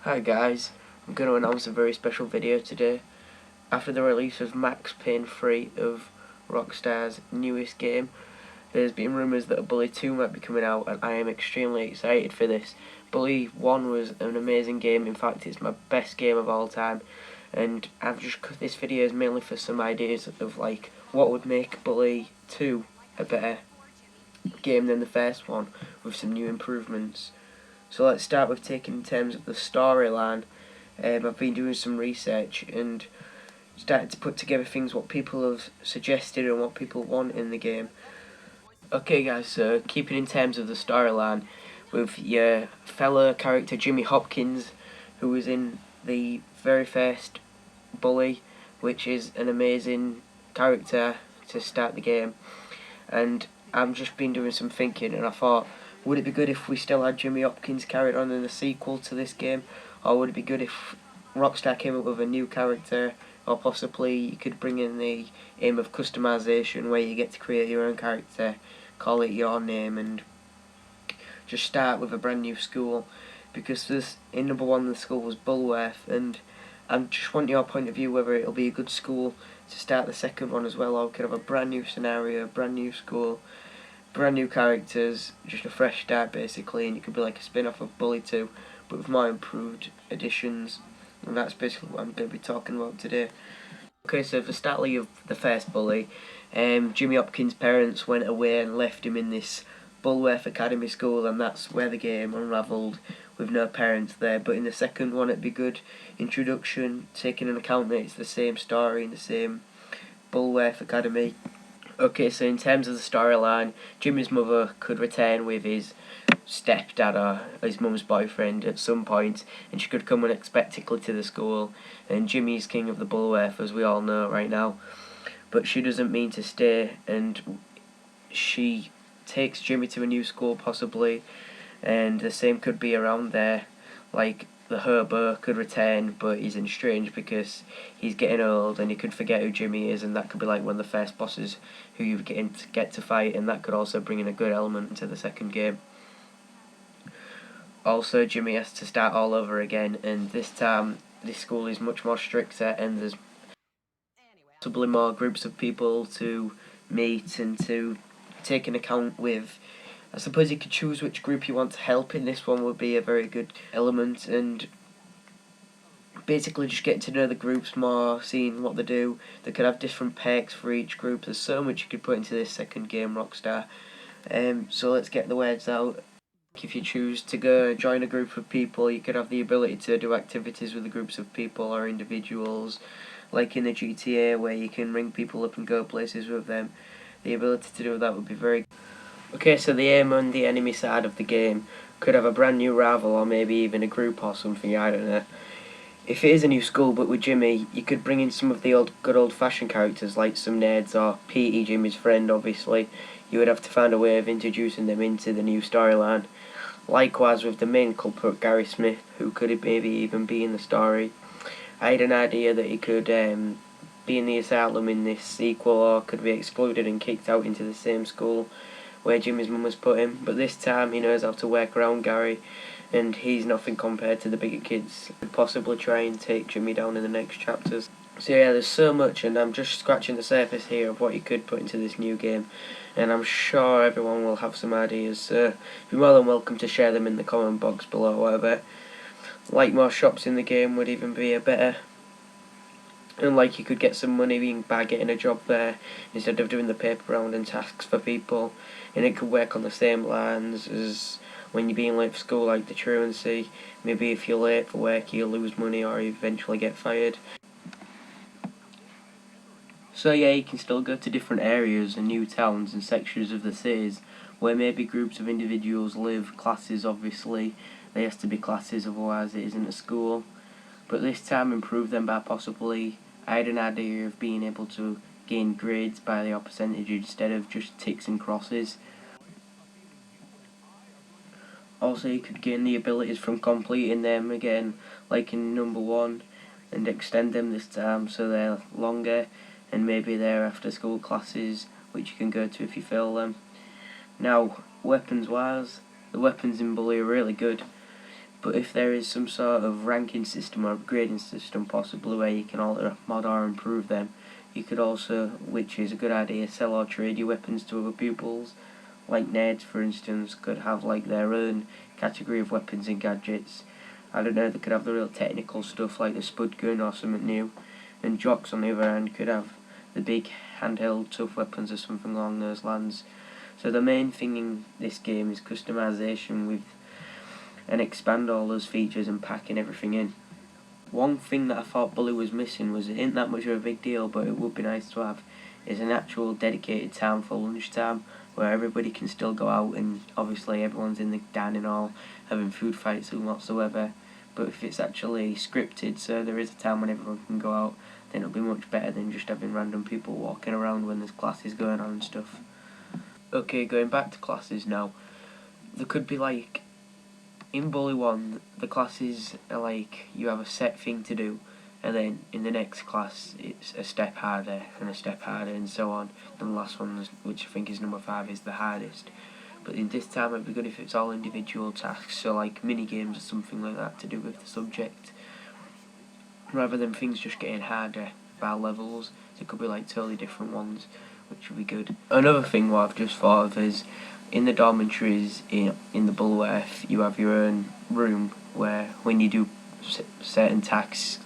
Hi guys, I'm going to announce a very special video today. After the release of Max Payne 3 of Rockstar's newest game, there's been rumours that Bully 2 might be coming out, and I am extremely excited for this. Bully 1 was an amazing game. In fact, it's my best game of all time, and I've just cut this video is mainly for some ideas of like what would make Bully 2 a better game than the first one, with some new improvements. So let's start with taking in terms of the storyline. I've been doing some research and started to put together things what people have suggested and what people want in the game. Okay guys, so keeping in terms of the storyline, with your fellow character Jimmy Hopkins, who was in the very first Bully, which is an amazing character to start the game. And I've just been doing some thinking, and I thought, would it be good if we still had Jimmy Hopkins carried on in the sequel to this game, or would it be good if Rockstar came up with a new character, or possibly you could bring in the aim of customization where you get to create your own character, call it your name, and just start with a brand new school, because this in number one the school was Bulworth, and I just want your point of view whether it'll be a good school to start the second one as well, or we could have a brand new scenario, brand new school, brand new characters, just a fresh start basically, and it could be like a spin-off of Bully 2 but with more improved additions, and that's basically what I'm going to be talking about today. Okay, so for startly of the first Bully, Jimmy Hopkins' parents went away and left him in this Bulworth Academy school, and that's where the game unravelled with no parents there. But in the second one it'd be good introduction, taking into account that it's the same story in the same Bulworth Academy. Okay, so in terms of the storyline, Jimmy's mother could return with his stepdad or his mum's boyfriend at some point, and she could come unexpectedly to the school, and Jimmy's king of the Bulworth, as we all know right now, but she doesn't mean to stay, and she takes Jimmy to a new school possibly, and the same could be around there, like the Herbo could return, but he's estranged because he's getting old and he could forget who Jimmy is, and that could be like one of the first bosses who you get to fight, and that could also bring in a good element into the second game. Also, Jimmy has to start all over again, and this time this school is much more stricter, and there's possibly more groups of people to meet and to take an account with. I suppose you could choose which group you want to help in this one would be a very good element, and basically just getting to know the groups more, seeing what they do. They could have different perks for each group. There's so much you could put into this second game, Rockstar. So let's get the words out. If you choose to go join a group of people, you could have the ability to do activities with the groups of people or individuals, like in the GTA where you can ring people up and go places with them. The ability to do that would be very. Okay, so the aim on the enemy side of the game could have a brand new rival, or maybe even a group or something, I don't know. If it is a new school, but with Jimmy, you could bring in some of the good old-fashioned characters, like some nerds or Petey, Jimmy's friend, obviously. You would have to find a way of introducing them into the new storyline. Likewise with the main culprit, Gary Smith, who could maybe even be in the story. I had an idea that he could be in the asylum in this sequel, or could be excluded and kicked out into the same school where Jimmy's mum has put him, but this time he knows how to work around Gary, and he's nothing compared to the bigger kids. Could possibly try and take Jimmy down in the next chapters. So yeah, there's so much, and I'm just scratching the surface here of what you could put into this new game, and I'm sure everyone will have some ideas, so you're more than welcome to share them in the comment box below, whatever. Like more shops in the game would even be a better. And like you could get some money by getting a job there instead of doing the paper round and tasks for people, and it could work on the same lines as when you're being late for school, like the truancy. Maybe if you're late for work you'll lose money or you eventually get fired. So yeah, you can still go to different areas and new towns and sections of the cities where maybe groups of individuals live, classes obviously, they have to be classes otherwise it isn't a school. But this time improve them by possibly, I had an idea of being able to gain grades by the percentage instead of just ticks and crosses. Also you could gain the abilities from completing them again, like in number 1, and extend them this time so they're longer, and maybe they're after school classes which you can go to if you fail them. Now, weapons wise, the weapons in Bully are really good. But if there is some sort of ranking system or grading system possibly where you can alter, mod or improve them, you could also, which is a good idea, sell or trade your weapons to other pupils. Like nerds, for instance, could have like their own category of weapons and gadgets. I don't know, they could have the real technical stuff like the spud gun or something new. And jocks, on the other hand, could have the big handheld tough weapons or something along those lines. So the main thing in this game is customization with and expand all those features and packing everything in. One thing that I thought Bully was missing was it ain't that much of a big deal, but it would be nice to have, is an actual dedicated time for lunchtime where everybody can still go out and obviously everyone's in the dining hall having food fights and whatsoever. But if it's actually scripted, so there is a time when everyone can go out, then it'll be much better than just having random people walking around when there's classes going on and stuff. Okay, going back to classes now, there could be like, in Bully 1, the classes are like, you have a set thing to do, and then in the next class it's a step harder and a step harder and so on. And the last one, which I think is number 5, is the hardest. But in this time it'd be good if it's all individual tasks, so like mini games or something like that to do with the subject, rather than things just getting harder by levels. It could be like totally different ones, which would be good. Another thing what I've just thought of is, in the dormitories in the Bulworth, you have your own room where when you do certain tasks,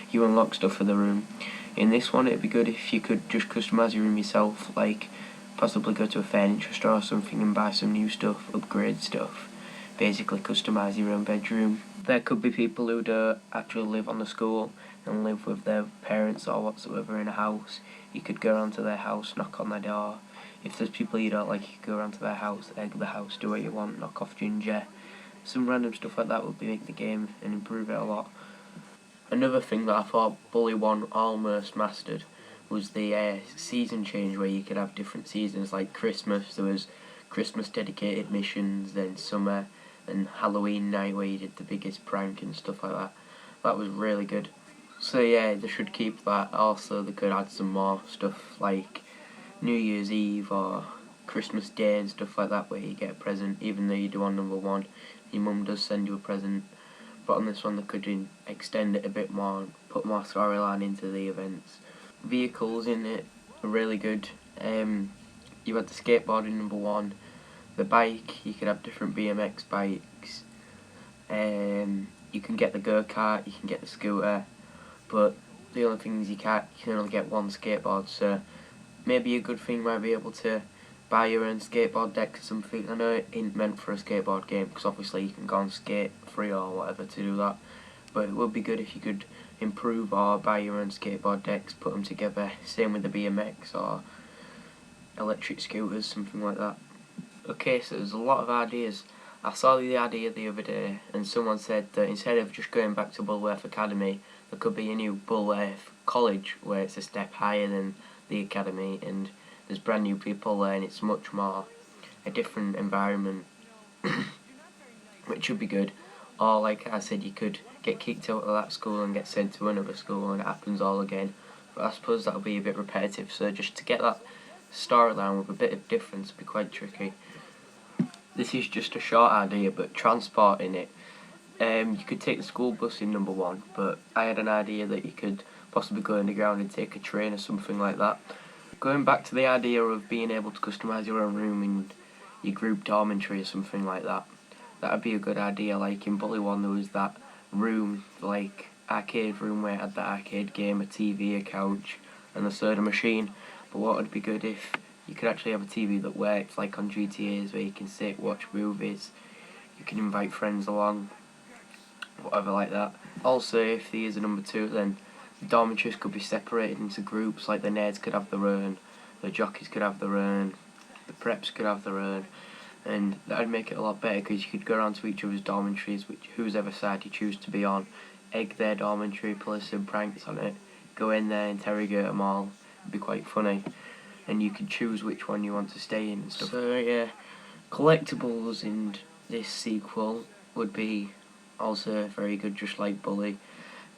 you unlock stuff for the room. In this one it'd be good if you could just customise your room yourself, like possibly go to a furniture store or something and buy some new stuff, upgrade stuff, basically customise your own bedroom. There could be people who don't actually live on the school and live with their parents or whatsoever in a house. You could go around to their house, knock on their door. If there's people you don't like, you could go around to their house, egg the house, do what you want, knock off Ginger. Some random stuff like that would make the game and improve it a lot. Another thing that I thought Bully 1 almost mastered was the season change, where you could have different seasons, like Christmas. There was Christmas dedicated missions, then summer, and Halloween night where you did the biggest prank and stuff like that. That was really good. So yeah, they should keep that. Also, they could add some more stuff like New Year's Eve or Christmas Day and stuff like that, where you get a present, even though you do on number 1. Your mum does send you a present. But on this one they could extend it a bit more and put more storyline into the events. Vehicles in it are really good. You had the skateboard in number 1. The bike, you could have different BMX bikes. You can get the go-kart, you can get the scooter. But the only thing is you can only get one skateboard, so maybe a good thing might be able to buy your own skateboard deck or something. I know it ain't meant for a skateboard game, because obviously you can go on skate free or whatever to do that, but it would be good if you could improve or buy your own skateboard decks, put them together, same with the BMX or electric scooters, something like that. Okay, so there's a lot of ideas. I saw the idea the other day and someone said that instead of just going back to Bulworth Academy, there could be a new Bulworth College where it's a step higher than the academy and there's brand new people there and it's much more a different environment, which would be good. Or like I said, you could get kicked out of that school and get sent to another school and it happens all again. But I suppose that'll be a bit repetitive, so just to get that storyline with a bit of difference would be quite tricky. This is just a short idea, but transporting it. You could take the school bus in number 1, but I had an idea that you could possibly go underground and take a train or something like that. Going back to the idea of being able to customise your own room in your group dormitory or something like that, that would be a good idea. Like in Bully 1 there was that room, like arcade room where it had the arcade game, a TV, a couch and a soda machine. But what would be good if you could actually have a TV that works, like on GTAs, where you can sit, watch movies, you can invite friends along, whatever like that. Also, if there is a number 2, then the dormitories could be separated into groups, like the nerds could have their own, the jockeys could have their own, the preps could have their own, and that would make it a lot better because you could go around to each other's dormitories, whoever side you choose to be on, egg their dormitory, play some pranks on it, go in there, interrogate them all. It'd be quite funny, and you could choose which one you want to stay in and stuff. So yeah, collectibles in this sequel would be also very good, just like Bully.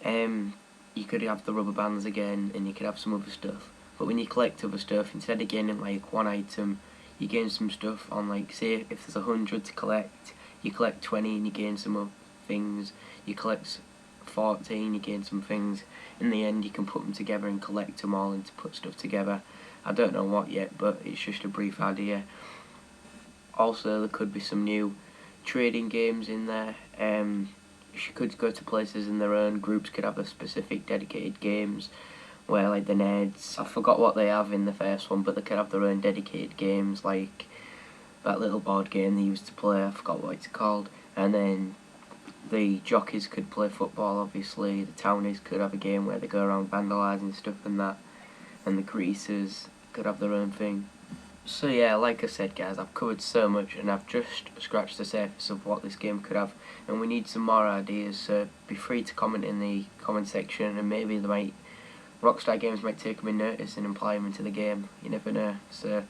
You could have the rubber bands again, and you could have some other stuff. But when you collect other stuff, instead of gaining like one item, you gain some stuff on, like, say if there's 100 to collect, You collect 20 and you gain some other things. You collect 14, you gain some things. In the end you can put them together and collect them all and to put stuff together. I don't know what yet, but it's just a brief idea. Also, there could be some new trading games in there. You could go to places in their own groups, could have a specific dedicated games where, like the Neds, I forgot what they have in the first one, but they could have their own dedicated games, like that little board game they used to play, I forgot what it's called. And then the jockeys could play football, obviously. The townies could have a game where they go around vandalising stuff and that. And the greasers could have their own thing. So yeah, like I said guys, I've covered so much and I've just scratched the surface of what this game could have, and we need some more ideas, so be free to comment in the comment section, and maybe Rockstar Games might take them in notice and imply them into the game, you never know. So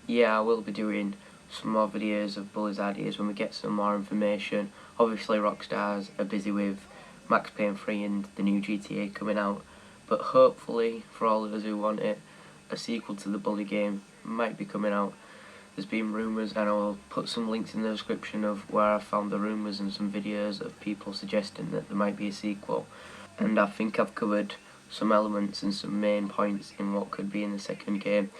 yeah, I will be doing some more videos of Bully's ideas when we get some more information. Obviously Rockstars are busy with Max Payne 3 and the new GTA coming out, but hopefully, for all of us who want it, a sequel to the Bully game might be coming out. There's been rumours, and I'll put some links in the description of where I found the rumours and some videos of people suggesting that there might be a sequel. And I think I've covered some elements and some main points in what could be in the second game.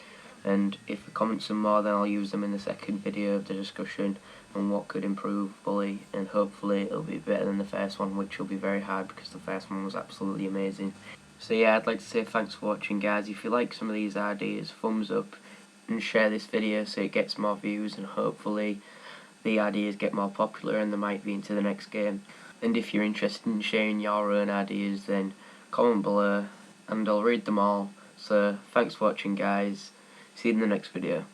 And if I comment some more, then I'll use them in the second video of the discussion on what could improve Bully, and hopefully it'll be better than the first one, which will be very hard because the first one was absolutely amazing. So yeah, I'd like to say thanks for watching guys. If you like some of these ideas, thumbs up and share this video so it gets more views, and hopefully the ideas get more popular and they might be into the next game. And if you're interested in sharing your own ideas, then comment below and I'll read them all. So thanks for watching guys, see you in the next video.